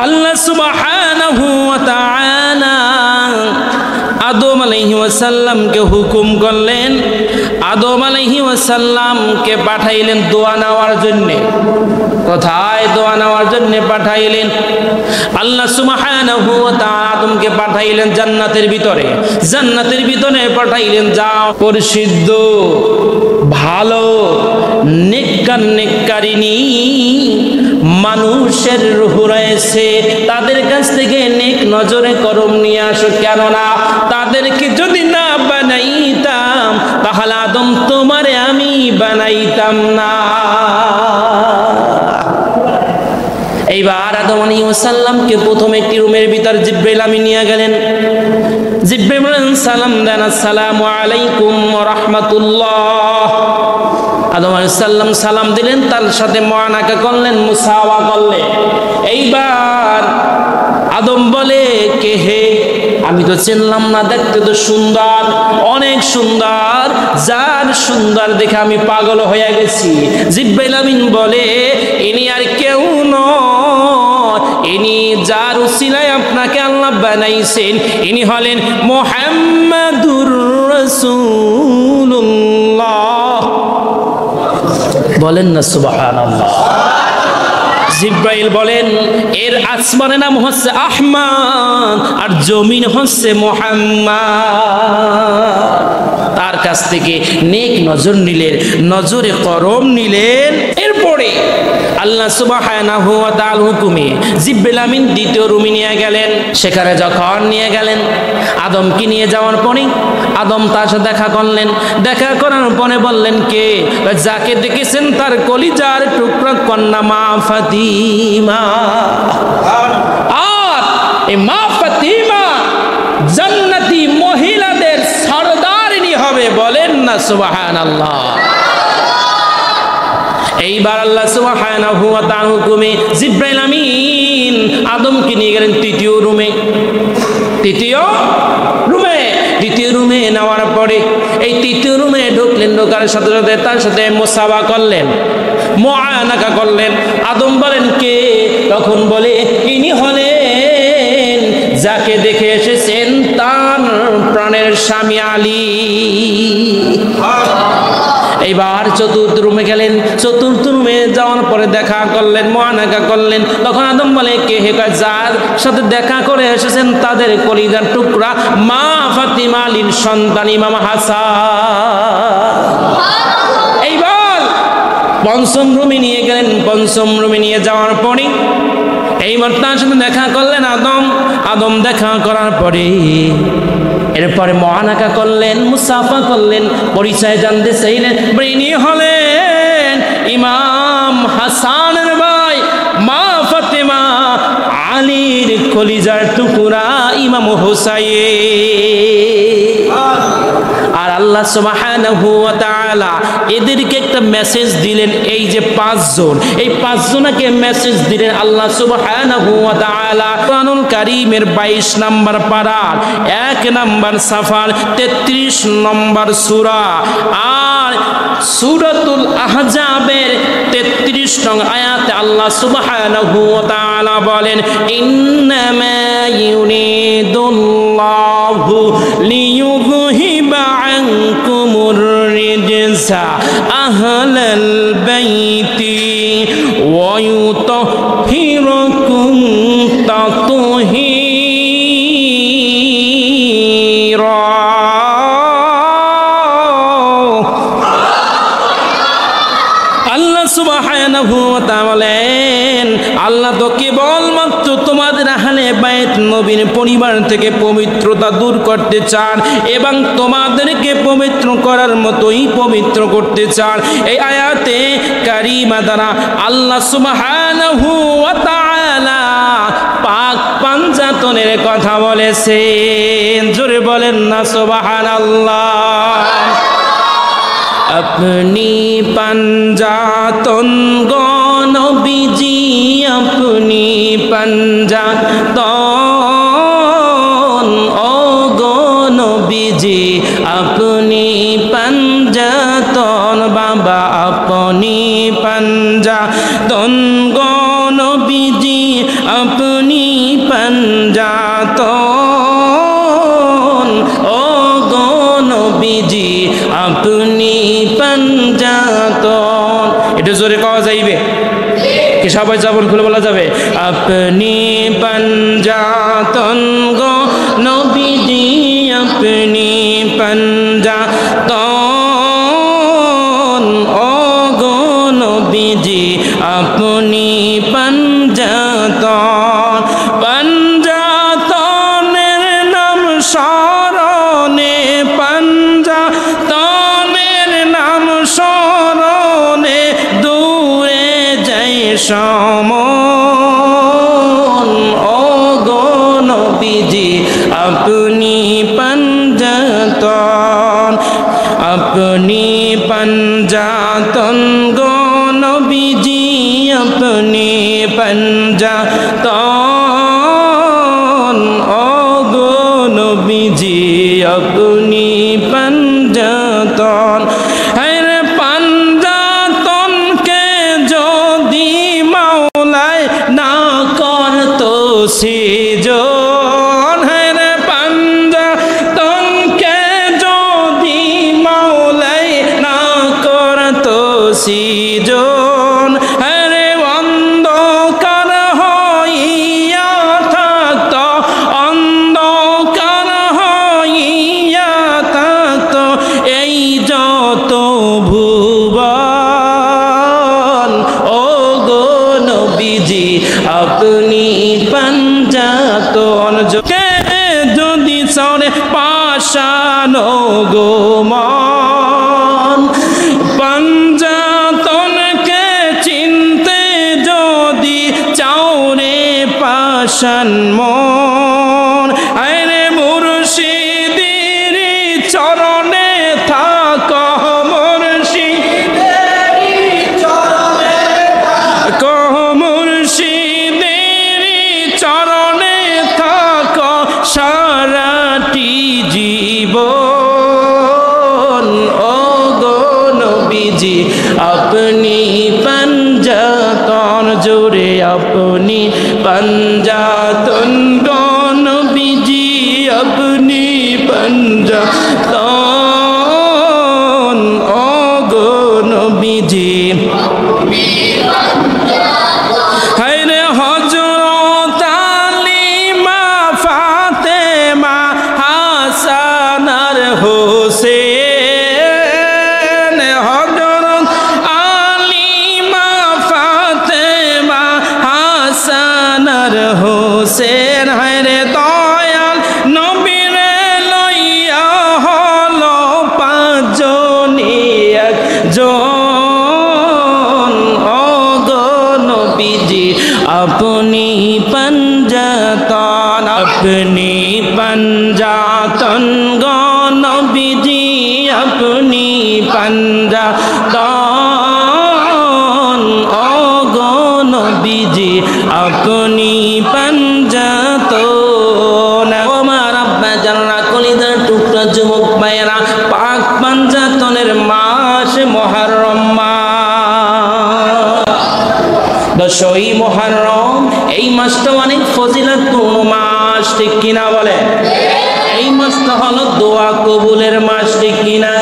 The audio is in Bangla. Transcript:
আল্লাহ সুবহানাহু ওয়া তাআলা আদম আলাইহিস সালামকে হুকুম করলেন, আদম আলাইহিস সালামকে পাঠাইলেন দোয়া নেওয়ার জন্য। কোথায়? দোয়া নেওয়ার জন্য পাঠাইলেন। আল্লাহ সুবহানাহু ওয়া তাআলা আদমকে পাঠাইলেন জান্নাতের ভিতরে, জান্নাতের ভিতরে পাঠাইলেন, যাও পরিশুদ্ধ ভালো নেককার নেককারিনী মানুষের রূহ রয়েছে, তাদের কাছ থেকে নেক নজরে করম নিয়ে আসো, কেননা তাদেরকে যদি না বানাইতাম তাহলে আদম তোমারে আমি বানাইতাম না। এইবার আদম আলাইহিস সালামকে প্রথম একটি রুমের ভিতর জিবরাইল আমিন নিয়ে গেলেন। জিবরাইল সালাম দেন, আসসালামু আলাইকুম ওয়া রাহমাতুল্লাহ। আদম আলাইহিস সালাম সালাম দিলেন, তার সাথে মুআনাকা করলেন, মুসাওয়া করলেন। এইবার আদম বলে, কে হে? আমি তো চিনলাম না, দেখতে তো সুন্দর, অনেক সুন্দর, যার সুন্দর দেখে আমি পাগল হয়ে গেছি। জিবরাইল আমিন বলে, ইনি আর কেউ নয়, ইনি যার উসিলায় আপনাকে আল্লাহ বানাইছেন, ইনি হলেন মুহাম্মাদুর রাসূলুল্লাহ। বলেন না সুবহানাল্লাহ। জিবরাইল বলেন, এর আসমানের নাম হচ্ছে আহমদ আর জমিন হচ্ছে মুহাম্মদ। তার কাছ থেকে নেক নজর নিলেন, নজরে করম নিলেন। এরপরে আল্লাহ সুবহানাহু ওয়া তাআলা হুকুমে জিবরাইল আমিন দ্বিতীয় রুমে নিয়ে গেলেন। সেখানে যখন নিয়ে গেলেন, আদমকে নিয়ে যাওয়ার পরে আদম তার সাথে দেখা করলেন। দেখা করার পরে বললেন, কে? যাকে দেখেছেন তার কলিজার টুকরা কন্যা মা ফাতিমা। আর এই মা ফাতিমা জান্নাতি মহিলাদের সরদারিনী হবে। বলেন না সুবহানাল্লাহ। এইবার আল্লাহ সুবহানাহু ওয়া তাআলা হুকুমে জিবরাইল আমিন আদমকে নিয়ে গেলেন তৃতীয় রুমে। তৃতীয় রুমে নেওয়ার পরে এই তৃতীয় রুমে ঢুকলেন। ঢোকার সাথে সাথে তার সাথে মুসাওয়া করলেন, মুআনাকা করলেন। আদম বলেন, কে? তখন বলে, ইনি হলেন যাকে দেখে এসেছেন তার প্রাণের স্বামী আলী। এইবার চতুর্থ রুমে গেলেন। চতুর্থ রুমে যাওয়ার পরে দেখা করলেন, মুআনাকা করলেন। তখন আদম বলে, কে হে? যার সাথে দেখা করে এসেছেন তাদের কলিজার টুকরা মা ফাতিমা আলীর সন্তান ইমাম হাসান। এইবার পঞ্চম রুমে নিয়ে গেলেন। পঞ্চম রুমে নিয়ে যাওয়ার পরে এইবার তার সাথে দেখা করলেন আদম দেখা করার পরে এরপরে মুআনাকা করলেন, মুসাফা করলেন, পরিচয় জানতে চাইলেন। ইনি হলেন ইমাম হাসানের ভাই মা ফাতিমা আলীর কলিজার টুকরা ইমাম হুসাইন। আর আল্লাহ সুবহানাহু ওয়া তাআলা এদেরকে একটা মেসেজ দিলেন। এই যে পাঁচজন, এই পাঁচজনকে মেসেজ দিলেন আল্লাহ সুবহানাহু ওয়া তাআলা কুরআনুল কারীমের 22 নম্বর পারার 1 নম্বর সাফার 33 নম্বর সূরা আর সূরাতুল আহজাবের 33 নং আয়াতে আল্লাহ সুবহানাহু ওয়া তাআলা বলেন, ইন্নামা ইউরিদুল্লাহু লিইয়ুযহিবা আনকুমুর রিজসা আহলাল বাইতি ওয়া ইউতাহহিরাকুম তাতহীরা। আল্লাহ সুবহানাহু ওয়া তাআলা বলেন, আল্লাহ তো কেবলমাত্র তোমাদের আহলে বাইত নবীর পরিবার থেকে পবিত্রতা দূর করতে চান এবং তোমাদেরকে পবিত্র করার মতোই পবিত্র করতে চান। এই আয়াতে কারিমা দ্বারা আল্লাহ সুবহানাহু ওয়া তাআলা পাক পাঞ্জাতনের কথা বলেছেন। জোরে বলেন না সুবহানাল্লাহ। अपनी पंजातन गो नबीजी, अपनी पंजातन ओ गो नबीजी, अपनी पंजातन बाबा, अपनी पंजातन गो नबीजी, আপনি পাঞ্জাতন, ও গো নবীজি আপনি পাঞ্জাতন। এটা জোরে কওয়া যাইবে কি? সবাই জবান খুলে বলা যাবে? আপনি পাঞ্জাতন গো নবীজি আপনি পাঞ্জাতন, ও গো নবীজি আপনি পাঞ্জাতন। পাঞ্জাতনের নাম স্মরণে, পাঞ্জাতনের নাম স্মরণে দূরে যাই সমন, ও গো নবীজি আপনি পাঞ্জাতন। আপনি পাঞ্জাতন গো নবীজি আপনি পাঞ্জাতন, ও গো নবীজি আপনি পাঞ্জাতন। হ্যাঁ পাঞ্জাতনকে যদি মাওলায় না করতো সৃজন, হ্যাঁ পাঞ্জাতনকে যদি মাওলায় না করতো সৃজন, হ্যাঁ অন্ধকার হইয়া থাকতো, অন্ধকার হইয়া থাকতো এই যত ভুবন, ও গো নবীজি আপনি পাঞ্জাতন। কে যদি সরে পাষাণ গো মন, পাঞ্জাতনকে চিনতে যদি চাও রে পাষাণ মন, আরে মুর্শিদের চরণে থাক, মুর্শিদের চরণে থাক, মুর্শিদের চরণে থাক সারাটি জীবন, ও গো নবীজি আপনি পাঞ্জাতন। জোরে আপনি পাঞ্জাতন গো নবীজি আপনি পাঞ্জাতন, ও গো নবীজি। হায়রে হযরত আলী মা ফাতেমা হাসান আর হোসেন, হযরত আলী মা ফাতেমা হাসান আর হোসেন, হায়রে দয়াল নবীরে লইয়া হলো পাঁচজনে একজন, ও গো নবীজি আপনি পাঞ্জাতন। আপনি পাঞ্জাতন গো নবীজি আপনি পাঞ্জাতন, ও গো নবীজি আপনি পাঞ্জাতন। আমার আব্বা জানরা কলিজার টুকরা যুবক ভাইয়েরা, পাক পাঞ্জাতনের মাস মুহররম মাস, 10ই মুহররম। এই মাসটা অনেক ফজিলতপূর্ণ মাস, ঠিক কিনা বলে? এই মাসটা হলো দোয়া কবুলের মাস, ঠিক কিনা?